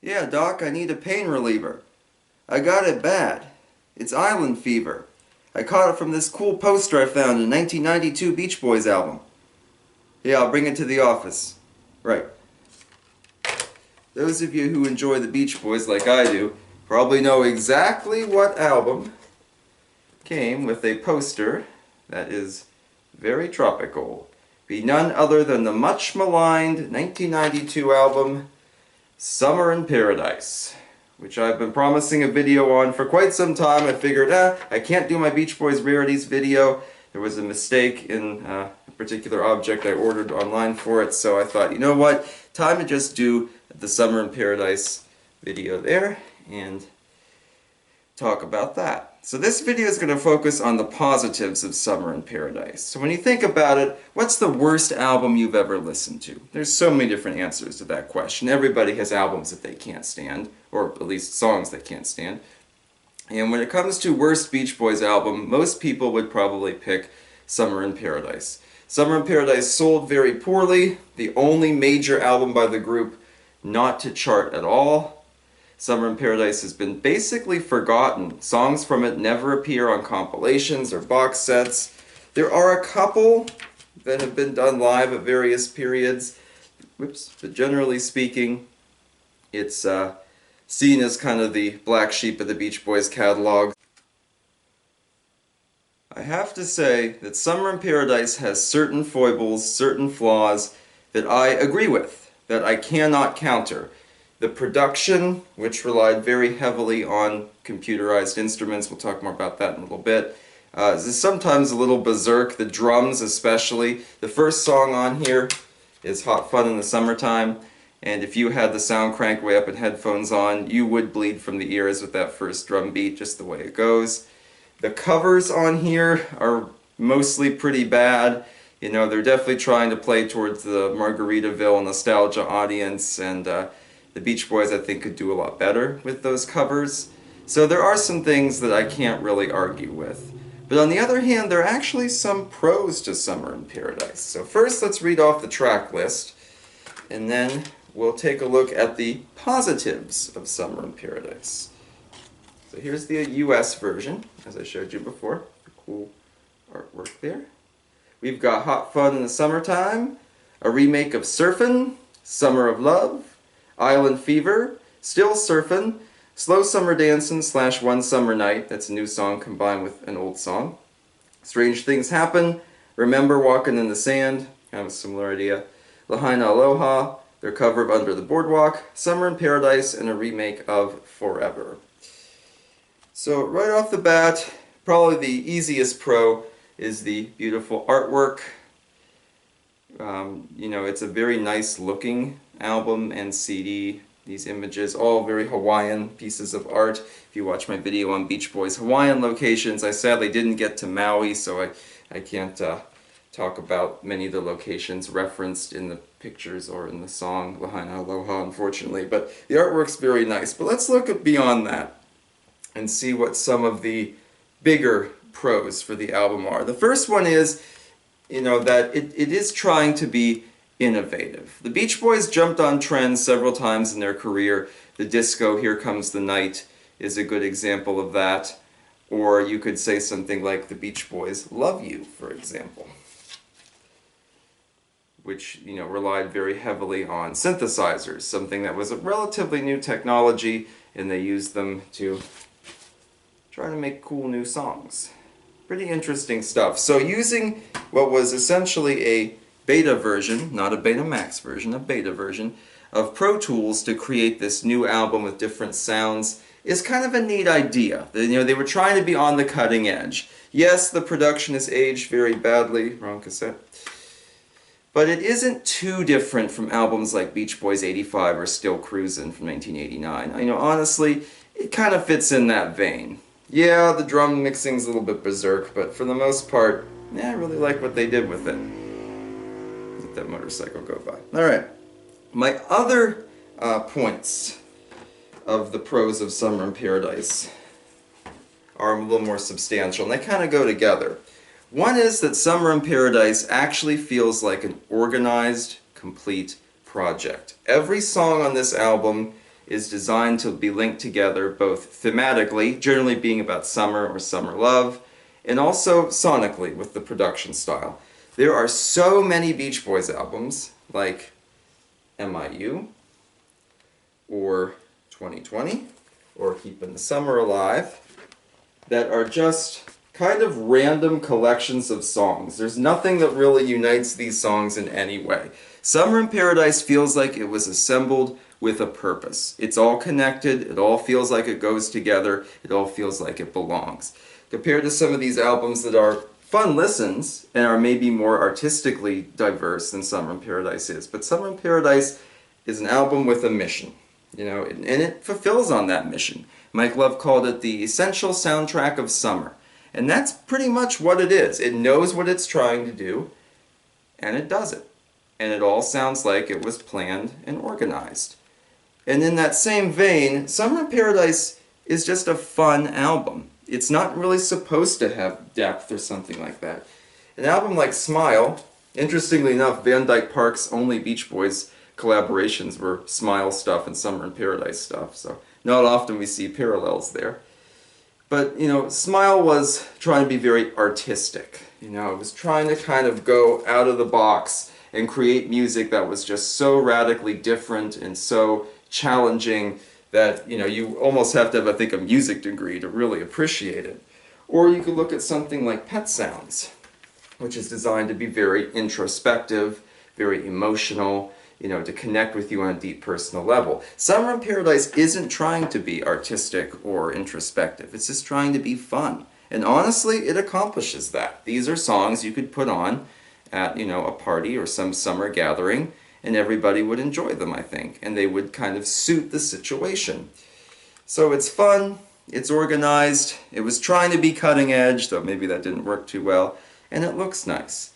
Yeah, Doc, I need a pain reliever. I got it bad. It's island fever. I caught it from this cool poster I found in a 1992 Beach Boys album. Yeah, I'll bring it to the office. Right. Those of you who enjoy the Beach Boys like I do probably know exactly what album came with a poster that is very tropical. Be none other than the much maligned 1992 album Summer in Paradise, which I've been promising a video on for quite some time. I figured, I can't do my Beach Boys Rarities video. There was a mistake in a particular object I ordered online for it, so I thought, you know what, time to just do the Summer in Paradise video there and talk about that. So this video is going to focus on the positives of Summer in Paradise. So when you think about it, what's the worst album you've ever listened to? There's so many different answers to that question. Everybody has albums that they can't stand, or at least songs they can't stand. And when it comes to worst Beach Boys album, most people would probably pick Summer in Paradise. Summer in Paradise sold very poorly, the only major album by the group not to chart at all. Summer in Paradise has been basically forgotten. Songs from it never appear on compilations or box sets. There are a couple that have been done live at various periods. But generally speaking, it's seen as kind of the black sheep of the Beach Boys catalog. I have to say that Summer in Paradise has certain foibles, certain flaws that I agree with, that I cannot counter. The production, which relied very heavily on computerized instruments, we'll talk more about that in a little bit, is sometimes a little berserk, the drums especially. The first song on here is Hot Fun in the Summertime, and if you had the sound cranked way up and headphones on, you would bleed from the ears with that first drum beat, just the way it goes. The covers on here are mostly pretty bad. You know, they're definitely trying to play towards the Margaritaville nostalgia audience, and the Beach Boys, I think, could do a lot better with those covers. So there are some things that I can't really argue with. But on the other hand, there are actually some pros to Summer in Paradise. So first, let's read off the track list, and then we'll take a look at the positives of Summer in Paradise. So here's the US version, as I showed you before. Cool artwork there. We've got Hot Fun in the Summertime, a remake of Surfin', Summer of Love, Island Fever, Still Surfin', Slow Summer Dancin' / One Summer Night, that's a new song combined with an old song, Strange Things Happen, Remember Walkin' in the Sand, kind of a similar idea, Lahaina Aloha, their cover of Under the Boardwalk, Summer in Paradise, and a remake of Forever. So right off the bat, probably the easiest pro is the beautiful artwork. You know, it's a very nice looking album and CD. These images, all very Hawaiian pieces of art. If you watch my video on Beach Boys Hawaiian locations, I sadly didn't get to Maui, so I can't talk about many of the locations referenced in the pictures or in the song Lahaina Aloha, unfortunately. But the artwork's very nice. But let's look at beyond that and see what some of the bigger pros for the album are. The first one is, you know, that it is trying to be innovative. The Beach Boys jumped on trends several times in their career. The disco Here Comes the Night is a good example of that. Or you could say something like the Beach Boys Love You, for example, which, you know, relied very heavily on synthesizers, something that was a relatively new technology, and they used them to try to make cool new songs. Pretty interesting stuff. So using what was essentially a beta version, not a Betamax version, a beta version, of Pro Tools to create this new album with different sounds is kind of a neat idea. You know, they were trying to be on the cutting edge. Yes, the production has aged very badly, wrong cassette, but it isn't too different from albums like Beach Boys 85 or Still Cruisin' from 1989. You know, honestly, it kind of fits in that vein. Yeah, the drum mixing's a little bit berserk, but for the most part, yeah, I really like what they did with it. Let that motorcycle go by. Alright, my other points of the pros of Summer in Paradise are a little more substantial, and they kind of go together. One is that Summer in Paradise actually feels like an organized, complete project. Every song on this album is designed to be linked together both thematically, generally being about summer or summer love, and also sonically with the production style. There are so many Beach Boys albums, like MIU, or 2020, or Keeping the Summer Alive, that are just kind of random collections of songs. There's nothing that really unites these songs in any way. Summer in Paradise feels like it was assembled with a purpose. It's all connected, it all feels like it goes together, it all feels like it belongs. Compared to some of these albums that are fun listens and are maybe more artistically diverse than Summer in Paradise is. But Summer in Paradise is an album with a mission, you know, and it fulfills on that mission. Mike Love called it the essential soundtrack of summer. And that's pretty much what it is. It knows what it's trying to do, and it does it. And it all sounds like it was planned and organized. And in that same vein, Summer in Paradise is just a fun album. It's not really supposed to have depth or something like that. An album like Smile, interestingly enough, Van Dyke Park's only Beach Boys collaborations were Smile stuff and Summer in Paradise stuff, so not often we see parallels there. But, you know, Smile was trying to be very artistic. You know, it was trying to kind of go out of the box and create music that was just so radically different and so challenging that, you know, you almost have to have, I think, a music degree to really appreciate it. Or you could look at something like Pet Sounds, which is designed to be very introspective, very emotional, you know, to connect with you on a deep personal level. Summer in Paradise isn't trying to be artistic or introspective. It's just trying to be fun. And honestly, it accomplishes that. These are songs you could put on at, you know, a party or some summer gathering, and everybody would enjoy them, I think. And they would kind of suit the situation. So it's fun, it's organized, it was trying to be cutting edge, though maybe that didn't work too well, and it looks nice.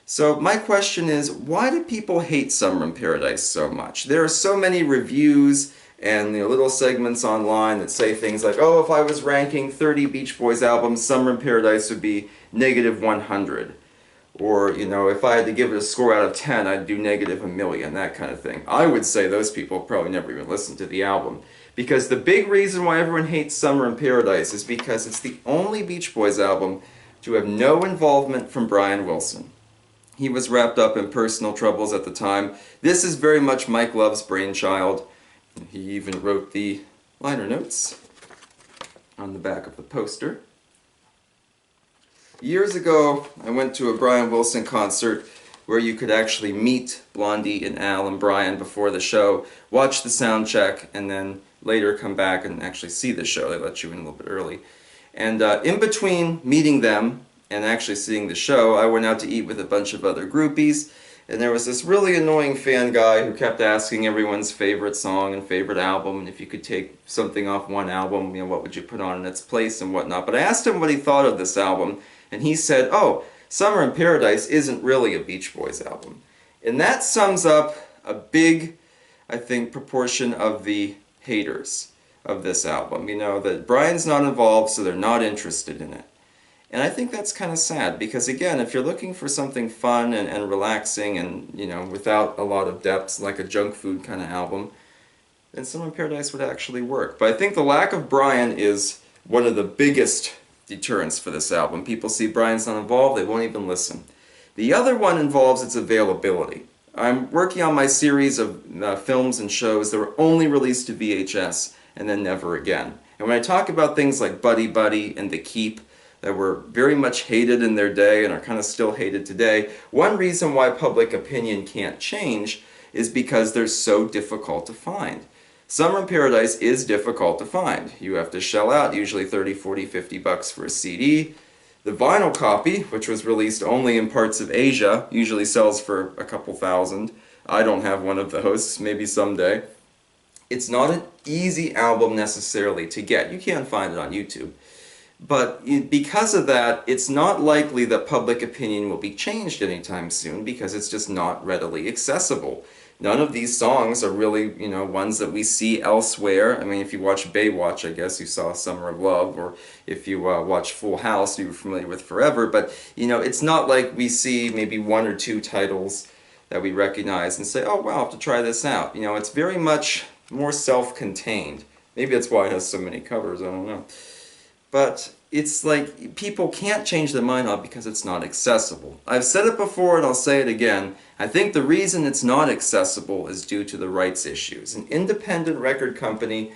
So my question is, why do people hate Summer in Paradise so much? There are so many reviews and, you know, little segments online that say things like, oh, if I was ranking 30 Beach Boys albums, Summer in Paradise would be -100. Or, you know, if I had to give it a score out of 10, I'd do -1,000,000, that kind of thing. I would say those people probably never even listened to the album. Because the big reason why everyone hates Summer in Paradise is because it's the only Beach Boys album to have no involvement from Brian Wilson. He was wrapped up in personal troubles at the time. This is very much Mike Love's brainchild. He even wrote the liner notes on the back of the poster. Years ago, I went to a Brian Wilson concert where you could actually meet Blondie and Al and Brian before the show, watch the sound check, and then later come back and actually see the show. They let you in a little bit early. And in between meeting them and actually seeing the show, I went out to eat with a bunch of other groupies, and there was this really annoying fan guy who kept asking everyone's favorite song and favorite album, and if you could take something off one album, you know, what would you put on in its place and whatnot. But I asked him what he thought of this album, and he said, oh, Summer in Paradise isn't really a Beach Boys album. And that sums up a big, I think, proportion of the haters of this album. You know, that Brian's not involved, so they're not interested in it. And I think that's kind of sad, because again, if you're looking for something fun and relaxing and, you know, without a lot of depth, like a junk food kind of album, then Summer in Paradise would actually work. But I think the lack of Brian is one of the biggest deterrents for this album. People see Brian's not involved, they won't even listen. The other one involves its availability. I'm working on my series of films and shows that were only released to VHS and then never again. And when I talk about things like Buddy Buddy and The Keep, that were very much hated in their day and are kind of still hated today, one reason why public opinion can't change is because they're so difficult to find. Summer in Paradise is difficult to find. You have to shell out usually 30, 40, 50 bucks for a CD. The vinyl copy, which was released only in parts of Asia, usually sells for a couple thousand. I don't have one of those, maybe someday. It's not an easy album necessarily to get. You can't find it on YouTube. But because of that, it's not likely that public opinion will be changed anytime soon, because it's just not readily accessible. None of these songs are really, you know, ones that we see elsewhere. I mean, if you watch Baywatch, I guess you saw Summer of Love, or if you watch Full House, you were familiar with Forever. But, you know, it's not like we see maybe one or two titles that we recognize and say, oh, wow, I'll have to try this out. You know, it's very much more self-contained. Maybe that's why it has so many covers, I don't know. But it's like people can't change their mind on it because it's not accessible. I've said it before and I'll say it again. I think the reason it's not accessible is due to the rights issues. An independent record company,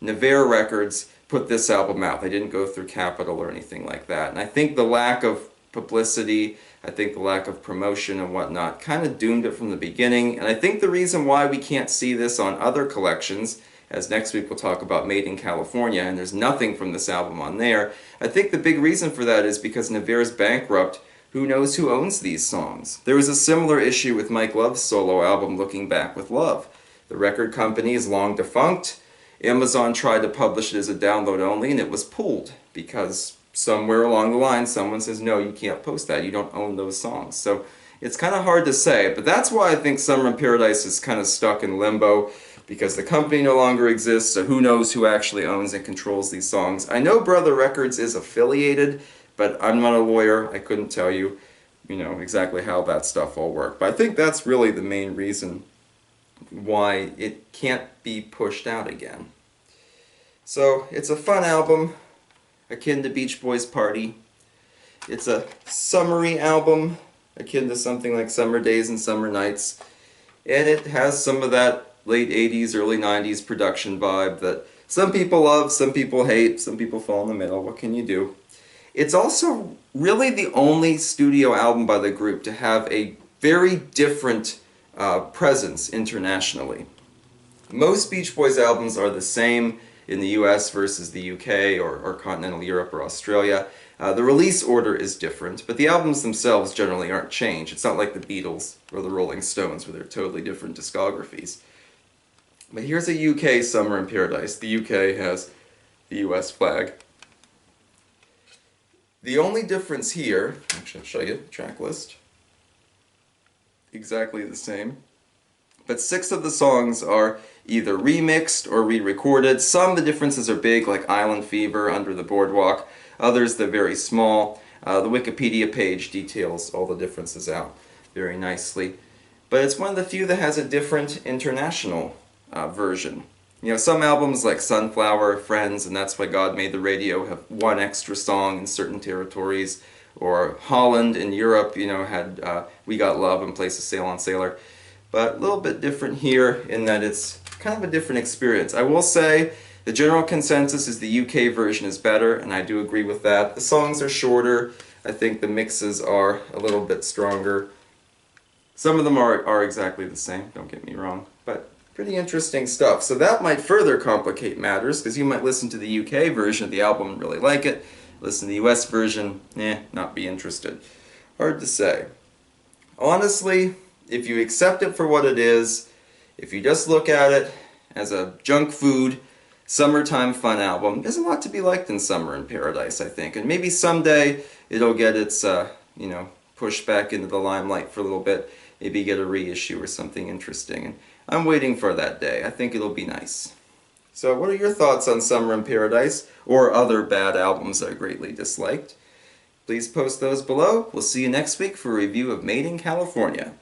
Nevada Records, put this album out. They didn't go through Capitol or anything like that. And I think the lack of publicity, I think the lack of promotion and whatnot kind of doomed it from the beginning. And I think the reason why we can't see this on other collections, as next week we'll talk about Made in California, and there's nothing from this album on there, I think the big reason for that is because Nevada's bankrupt. Who knows who owns these songs? There was a similar issue with Mike Love's solo album, Looking Back with Love. The record company is long defunct. Amazon tried to publish it as a download only, and it was pulled because somewhere along the line someone says, no, you can't post that, you don't own those songs. So it's kind of hard to say, but that's why I think Summer in Paradise is kind of stuck in limbo, because the company no longer exists, so who knows who actually owns and controls these songs. I know Brother Records is affiliated, but I'm not a lawyer. I couldn't tell you, exactly how that stuff all worked. But I think that's really the main reason why it can't be pushed out again. So it's a fun album, akin to Beach Boys Party. It's a summery album, akin to something like Summer Days and Summer Nights. And it has some of that late 80s, early 90s production vibe that some people love, some people hate, some people fall in the middle. What can you do? It's also really the only studio album by the group to have a very different presence internationally. Most Beach Boys albums are the same in the US versus the UK or continental Europe or Australia. The release order is different, but the albums themselves generally aren't changed. It's not like the Beatles or the Rolling Stones where they're totally different discographies. But here's a UK Summer in Paradise. The UK has the US flag. The only difference here, actually I'll show you the track list, exactly the same. But 6 of the songs are either remixed or re-recorded. Some the differences are big, like Island Fever, Under the Boardwalk. Others they're very small. The Wikipedia page details all the differences out very nicely. But it's one of the few that has a different international version. Some albums like Sunflower, Friends, and That's Why God Made the Radio have one extra song in certain territories. Or Holland in Europe, had We Got Love and Place a Sail on Sailor. But a little bit different here in that it's kind of a different experience. I will say the general consensus is the UK version is better, and I do agree with that. The songs are shorter. I think the mixes are a little bit stronger. Some of them are exactly the same, don't get me wrong, but pretty interesting stuff. So that might further complicate matters, because you might listen to the UK version of the album and really like it, listen to the US version, not be interested. Hard to say. Honestly, if you accept it for what it is, if you just look at it as a junk food, summertime fun album, there's a lot to be liked in Summer in Paradise, I think. And maybe someday it'll get its, pushed back into the limelight for a little bit. Maybe get a reissue or something interesting. And I'm waiting for that day. I think it'll be nice. So what are your thoughts on Summer in Paradise, or other bad albums I greatly disliked? Please post those below. We'll see you next week for a review of Made in California.